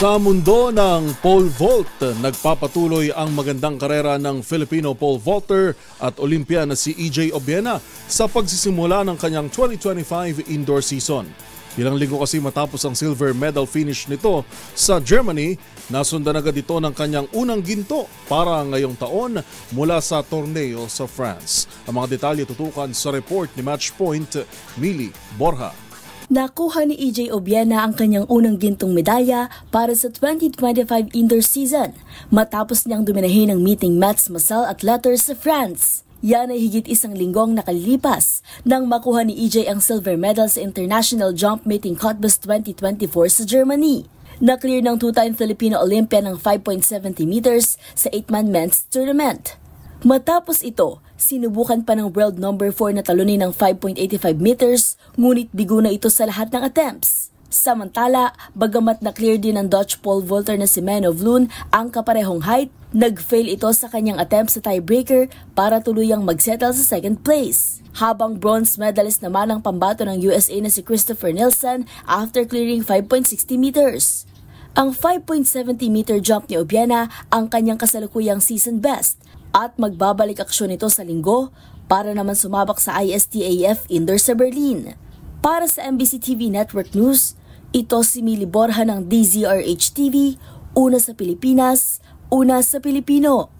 Sa mundo ng pole vault, nagpapatuloy ang magandang karera ng Filipino pole vaulter at Olympian na si EJ Obiena sa pagsisimula ng kanyang 2025 indoor season. Ilang linggo kasi matapos ang silver medal finish nito sa Germany, nasundan agad ito ng kanyang unang ginto para ngayong taon mula sa torneo sa France. Ang mga detalye tutukan sa report ni Matchpoint, Mili Borja. Nakuha ni EJ Obiena ang kanyang unang gintong medalya para sa 2025 indoor season matapos niyang dominahin ang meeting Mats Masal at Letters sa France. Yan ay higit isang linggong nakalilipas nang makuha ni EJ ang silver medal sa International Jump Meeting Cottbus 2024 sa Germany. Na-clear ng two-time Filipino Olympian ng 5.70 meters sa 8-man men's tournament. Matapos ito, sinubukan pa ng world number 4 na talunin ng 5.85 meters, ngunit bigo na ito sa lahat ng attempts. Samantala, bagamat na-clear din ng Dutch pole vaulter na si Men of Loon ang kaparehong height, nag-fail ito sa kanyang attempt sa tiebreaker para tuluyang mag-settle sa second place. Habang bronze medalist naman ang pambato ng USA na si Christopher Nielsen after clearing 5.60 meters. Ang 5.70 meter jump ni Obiena ang kanyang kasalukuyang season best, at magbabalik aksyon ito sa linggo para naman sumabak sa ISTAF Indoor sa Berlin. Para sa MBC TV Network News, ito si Mili Borja ng DZRH TV, una sa Pilipinas, una sa Pilipino.